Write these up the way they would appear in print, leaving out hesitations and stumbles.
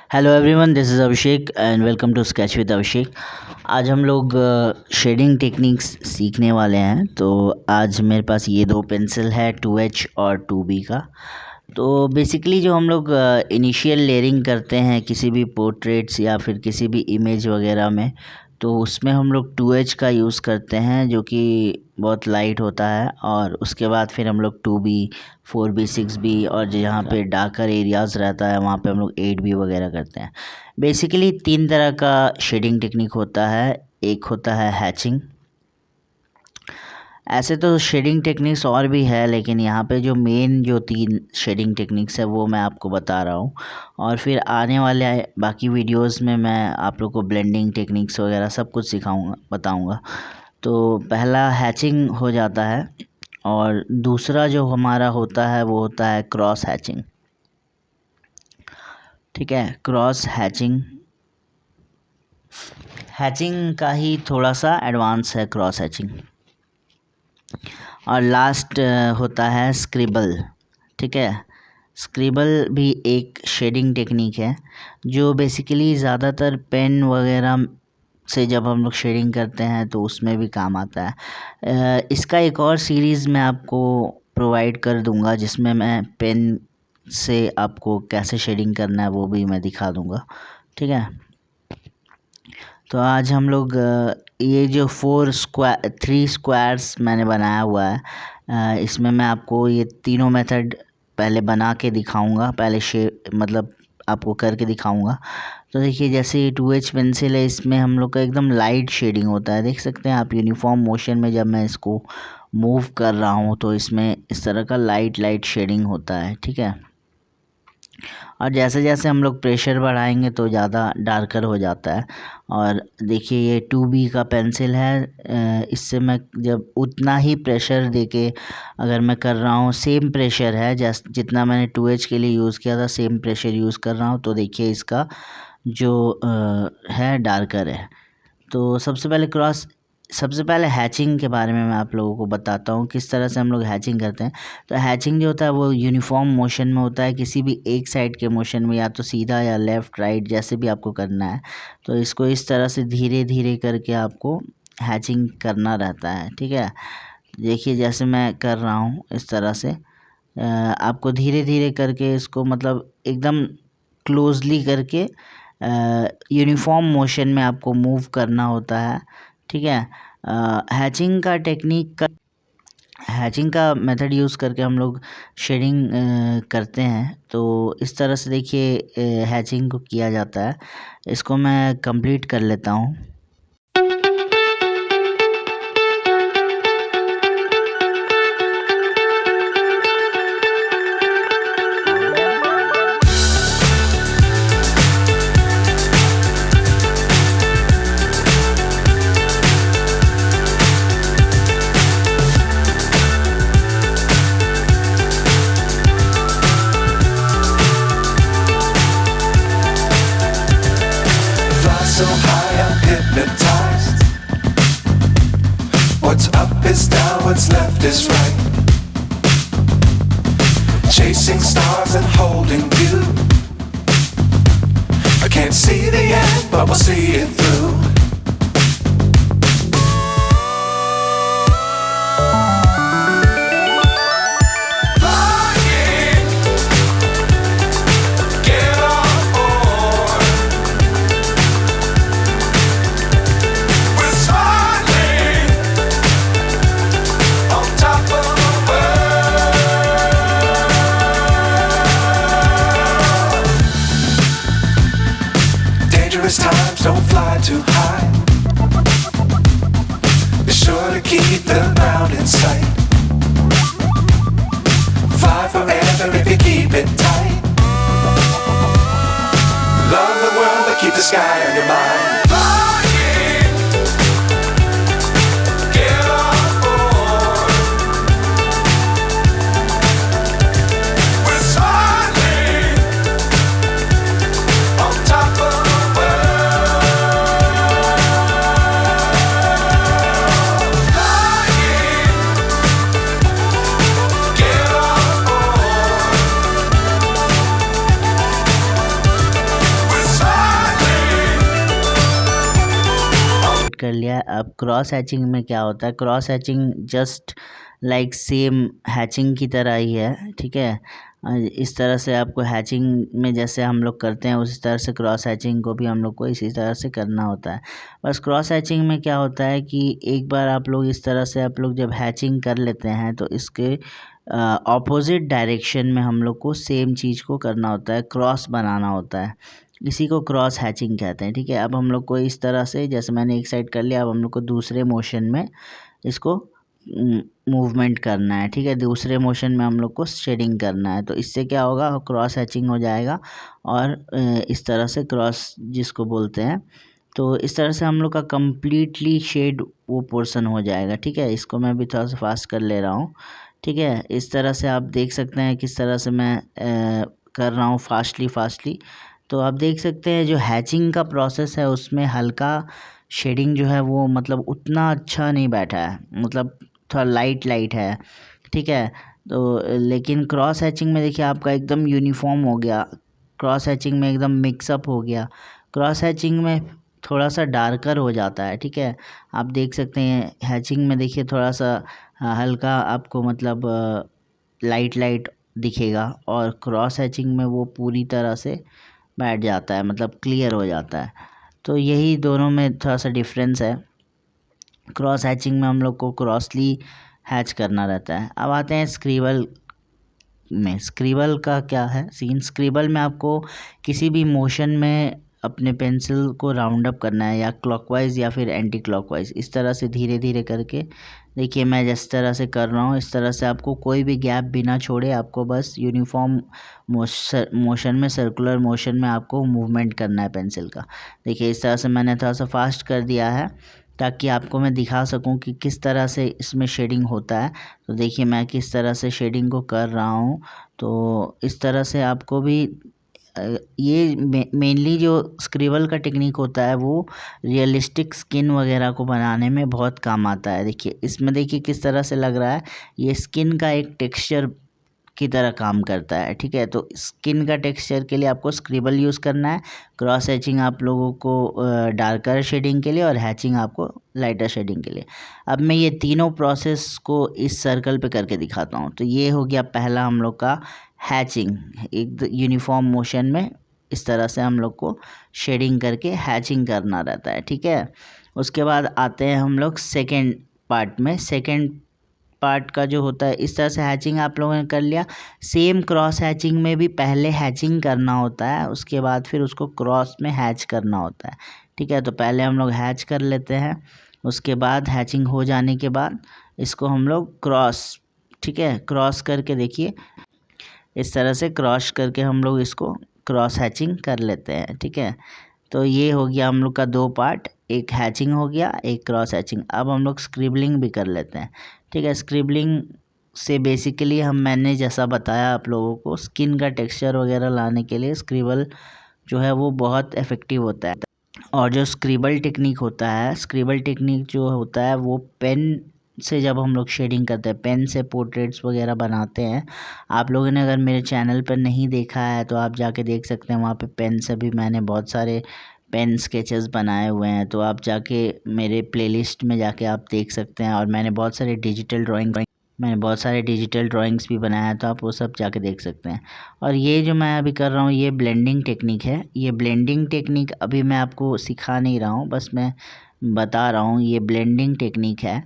Hello everyone, this is Abhishek and welcome to sketch with Abhishek. आज हम लोग शेडिंग टेक्निक्स सीखने वाले हैं। तो आज मेरे पास ये दो पेंसिल है 2H और 2B का। तो बेसिकली जो हम लोग इनिशियल लेयरिंग करते हैं किसी भी पोर्ट्रेट्स या फिर किसी भी इमेज वगैरह में, तो उसमें हम लोग 2H का यूज़ करते हैं जो कि बहुत लाइट होता है। और उसके बाद फिर हम लोग 2B 4B 6B और जहाँ पे डार्कर एरियाज़ रहता है वहाँ पे हम लोग 8B वगैरह करते हैं। बेसिकली 3 तरह का शेडिंग टेक्निक होता है। एक होता है हैचिंग। ऐसे तो शेडिंग टेक्निक्स और भी है, लेकिन यहाँ पे जो मेन जो 3 शेडिंग टेक्निक्स है वो मैं आपको बता रहा हूँ। और फिर आने वाले बाकी वीडियोस में मैं आप लोग को ब्लेंडिंग टेक्निक्स वगैरह सब कुछ सिखाऊंगा, बताऊंगा। तो पहला हैचिंग हो जाता है और दूसरा जो हमारा होता है वो होता है क्रॉस हैचिंग। ठीक है, क्रॉस हैचिंग का ही थोड़ा सा एडवांस है क्रॉस हैचिंग। और लास्ट होता है स्क्रिबल। ठीक है, स्क्रिबल भी एक शेडिंग टेक्निक है जो बेसिकली ज़्यादातर पेन वगैरह से जब हम लोग शेडिंग करते हैं तो उसमें भी काम आता है। इसका एक और सीरीज़ मैं आपको प्रोवाइड कर दूंगा जिसमें मैं पेन से आपको कैसे शेडिंग करना है वो भी मैं दिखा दूंगा। ठीक है, तो आज हम लोग ये जो 3 स्क्वायर्स मैंने बनाया हुआ है, इसमें मैं आपको ये तीनों मेथड पहले बना के दिखाऊंगा, पहले मतलब आपको करके दिखाऊंगा। तो देखिए, जैसे ये 2H पेंसिल है, इसमें हम लोग का एकदम लाइट शेडिंग होता है। देख सकते हैं आप यूनिफॉर्म मोशन में जब मैं इसको मूव कर रहा हूँ तो इसमें इस तरह का लाइट शेडिंग होता है। ठीक है, और जैसे जैसे हम लोग प्रेशर बढ़ाएंगे तो ज़्यादा डार्कर हो जाता है। और देखिए, ये 2B का पेंसिल है, इससे मैं जब उतना ही प्रेशर देके अगर मैं कर रहा हूँ, सेम प्रेशर है जितना मैंने 2H के लिए यूज़ किया था, सेम प्रेशर यूज़ कर रहा हूँ, तो देखिए इसका जो है डार्कर है। तो सबसे पहले हैचिंग के बारे में मैं आप लोगों को बताता हूँ किस तरह से हम लोग हैचिंग करते हैं। तो हैचिंग जो होता है वो यूनिफॉर्म मोशन में होता है, किसी भी एक साइड के मोशन में, या तो सीधा या लेफ़्ट राइट जैसे भी आपको करना है। तो इसको इस तरह से धीरे धीरे करके आपको हैचिंग करना रहता है। ठीक है, देखिए जैसे मैं कर रहा हूँ इस तरह से आपको धीरे धीरे करके इसको मतलब एकदम क्लोजली करके यूनिफॉर्म मोशन में आपको मूव करना होता है। ठीक है, हैचिंग का मेथड यूज़ करके हम लोग शेडिंग करते हैं। तो इस तरह से देखिए हैचिंग को किया जाता है। इसको मैं कंप्लीट कर लेता हूँ। So high I'm hypnotized. What's up is down, what's left is right. Chasing stars and holding you. I can't see the end, but we'll see it through. Times don't fly too high. Be sure to keep the ground in sight. Fly forever if you keep it tight. Love the world but keep the sky on your mind. गया है। अब cross hatching में क्या होता है, cross hatching just like same hatching की तरह ही है, ठीक है। इस तरह से आपको हैचिंग में जैसे हम लोग करते हैं उसी तरह से क्रॉस हैचिंग को भी हम लोग को इसी तरह से करना होता है। बस क्रॉस हैचिंग में क्या होता है कि एक बार आप लोग इस तरह से आप लोग जब हैचिंग कर लेते हैं तो इसके ऑपोजिट डायरेक्शन में हम लोग को सेम चीज़ को करना होता है, क्रॉस बनाना होता है। इसी को क्रॉस हैचिंग कहते हैं, ठीक है। अब हम लोग को इस तरह से जैसे मैंने एक साइड कर लिया, अब हम लोग को दूसरे मोशन में इसको मूवमेंट करना है, ठीक है। दूसरे मोशन में हम लोग को शेडिंग करना है, तो इससे क्या होगा, क्रॉस हैचिंग हो जाएगा और इस तरह से क्रॉस जिसको बोलते हैं, तो इस तरह से हम लोग का कम्प्लीटली शेड वो पोर्शन हो जाएगा, ठीक है। इसको मैं भी थोड़ा सा फास्ट कर ले रहा हूँ, ठीक है। इस तरह से आप देख सकते हैं किस तरह से मैं कर रहा हूँ फास्टली। तो आप देख सकते हैं जो हैचिंग का प्रोसेस है उसमें हल्का शेडिंग जो है वो मतलब उतना अच्छा नहीं बैठा है, मतलब थोड़ा लाइट है, ठीक है। तो लेकिन क्रॉस हैचिंग में देखिए आपका एकदम यूनिफॉर्म हो गया, क्रॉस हैचिंग में एकदम मिक्सअप हो गया। क्रॉस हैचिंग में थोड़ा सा डार्कर हो जाता है, ठीक है। आप देख सकते हैं हैचिंग में देखिए थोड़ा सा हल्का आपको मतलब लाइट दिखेगा, और क्रॉस हैचिंग में वो पूरी तरह से बैठ जाता है, मतलब क्लियर हो जाता है। तो यही दोनों में थोड़ा सा डिफरेंस है। क्रॉस हैचिंग में हम लोग को क्रॉसली हैच करना रहता है। अब आते हैं स्क्रिबल में। स्क्रिबल का क्या है सीन, स्क्रिबल में आपको किसी भी मोशन में अपने पेंसिल को राउंड अप करना है, या क्लॉकवाइज या फिर एंटी क्लॉकवाइज, इस तरह से धीरे धीरे करके देखिए मैं जिस तरह से कर रहा हूँ इस तरह से आपको कोई भी गैप बिना छोड़े आपको बस यूनिफॉर्म मोशन में, सर्कुलर मोशन में आपको मूवमेंट करना है पेंसिल का। देखिए इस तरह से मैंने थोड़ा सा फास्ट कर दिया है ताकि आपको मैं दिखा सकूं कि किस तरह से इसमें शेडिंग होता है। तो देखिए मैं किस तरह से शेडिंग को कर रहा हूँ, तो इस तरह से आपको भी ये मेनली जो स्क्रिबल का टेक्निक होता है वो रियलिस्टिक स्किन वगैरह को बनाने में बहुत काम आता है। देखिए इसमें देखिए किस तरह से लग रहा है, ये स्किन का एक टेक्सचर की तरह काम करता है, ठीक है। तो स्किन का टेक्सचर के लिए आपको स्क्रिबल यूज़ करना है, क्रॉस हैचिंग आप लोगों को डार्कर शेडिंग के लिए, और हैचिंग आपको लाइटर शेडिंग के लिए। अब मैं ये तीनों प्रोसेस को इस सर्कल पे करके दिखाता हूँ। तो ये हो गया पहला हम लोग का हैचिंग, एक यूनिफॉर्म मोशन में इस तरह से हम लोग को शेडिंग करके हैचिंग करना रहता है, ठीक है। उसके बाद आते हैं हम लोग सेकेंड पार्ट में। सेकेंड पार्ट का जो होता है इस तरह से हैचिंग आप लोगों ने कर लिया। सेम क्रॉस हैचिंग में भी पहले हैचिंग करना होता है, उसके बाद फिर उसको क्रॉस में हैच करना होता है, ठीक है। तो पहले हम लोग हैच कर लेते हैं, उसके बाद हैचिंग हो जाने के बाद इसको हम लोग क्रॉस, ठीक है, क्रॉस करके देखिए इस तरह से क्रॉस करके हम लोग इसको क्रॉस हैचिंग कर लेते हैं, ठीक है। तो ये हो गया हम लोग का दो पार्ट, एक हैचिंग हो गया, एक क्रॉस हैचिंग। अब हम लोग स्क्रिबलिंग भी कर लेते हैं, ठीक है। स्क्रिबलिंग से बेसिकली मैंने जैसा बताया आप लोगों को, स्किन का टेक्सचर वगैरह लाने के लिए स्क्रिबल जो है वो बहुत इफ़ेक्टिव होता है। और जो स्क्रिबल टेक्निक होता है, स्क्रिबल टेक्निक जो होता है वो पेन से जब हम लोग शेडिंग करते हैं, पेन से पोर्ट्रेट्स वगैरह बनाते हैं। आप लोगों ने अगर मेरे चैनल पर नहीं देखा है तो आप जाके देख सकते हैं, वहाँ पे पेन से भी मैंने बहुत सारे पेन स्केचेस बनाए हुए हैं, तो आप जाके मेरे प्लेलिस्ट में जाके आप देख सकते हैं। और मैंने बहुत सारे डिजिटल ड्राइंग्स भी बनाया है, तो आप वो सब जाके देख सकते हैं। और ये जो मैं अभी कर रहा हूँ ये ब्लेंडिंग टेक्निक है। ये ब्लेंडिंग टेक्निक अभी मैं आपको सिखा नहीं रहा हूँ, बस मैं बता रहा हूँ ये ब्लेंडिंग टेक्निक है।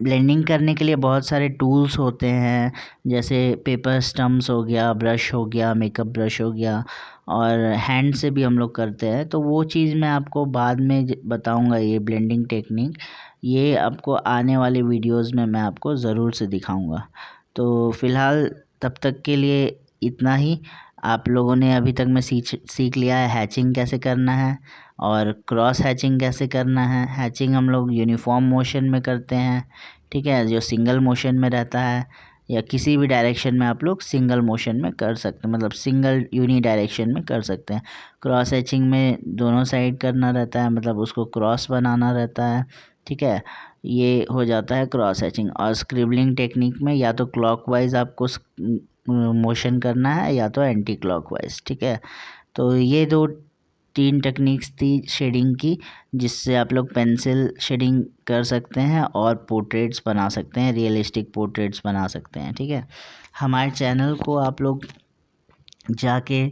ब्लेंडिंग करने के लिए बहुत सारे टूल्स होते हैं, जैसे पेपर स्टम्प्स हो गया, ब्रश हो गया, मेकअप ब्रश हो गया, और हैंड से भी हम लोग करते हैं। तो वो चीज़ मैं आपको बाद में बताऊंगा, ये ब्लेंडिंग टेक्निक ये आपको आने वाले वीडियोस में मैं आपको ज़रूर से दिखाऊंगा। तो फ़िलहाल तब तक के लिए इतना ही। आप लोगों ने अभी तक में सीख लिया है हैचिंग कैसे करना है और क्रॉस हैचिंग कैसे करना है। हैचिंग हम लोग यूनिफॉर्म मोशन में करते हैं, ठीक है, जो सिंगल मोशन में रहता है, या किसी भी डायरेक्शन में आप लोग सिंगल मोशन में कर सकते हैं, मतलब सिंगल यूनी डायरेक्शन में कर सकते हैं। क्रॉस हैचिंग में दोनों साइड करना रहता है, मतलब उसको क्रॉस बनाना रहता है, ठीक है। ये हो जाता है क्रॉस हैचिंग। और स्क्रिबलिंग टेक्निक में या तो क्लॉकवाइज आपको मोशन करना है या तो एंटी क्लॉकवाइज, ठीक है। तो ये दो 3 टेक्निक्स थी शेडिंग की, जिससे आप लोग पेंसिल शेडिंग कर सकते हैं और पोर्ट्रेट्स बना सकते हैं, रियलिस्टिक पोर्ट्रेट्स बना सकते हैं। ठीक है, हमारे चैनल को आप लोग जाके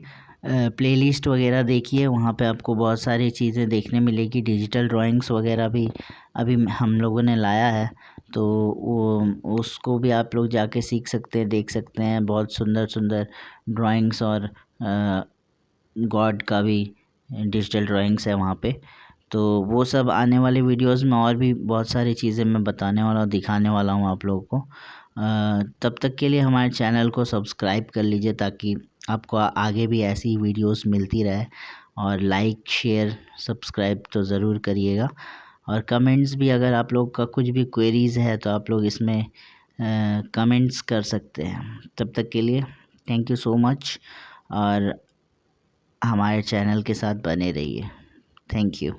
प्लेलिस्ट वगैरह देखिए, वहाँ पे आपको बहुत सारी चीज़ें देखने मिलेगी। डिजिटल ड्राइंग्स वगैरह भी अभी हम लोगों ने लाया है, तो वो उसको भी आप लोग जाके सीख सकते हैं, देख सकते हैं। बहुत सुंदर सुंदर ड्राइंग्स और गॉड का भी डिजिटल ड्राइंग्स है वहाँ पे। तो वो सब आने वाले वीडियोस में और भी बहुत सारी चीज़ें मैं बताने वाला हूँ, दिखाने वाला हूँ आप लोगों को। तब तक के लिए हमारे चैनल को सब्सक्राइब कर लीजिए, ताकि आपको आगे भी ऐसी वीडियोस मिलती रहे। और लाइक शेयर सब्सक्राइब तो ज़रूर करिएगा, और कमेंट्स भी, अगर आप लोग का कुछ भी क्वेरीज़ है तो आप लोग इसमें कमेंट्स कर सकते हैं। तब तक के लिए थैंक यू सो मच, और हमारे चैनल के साथ बने रहिए। Thank you.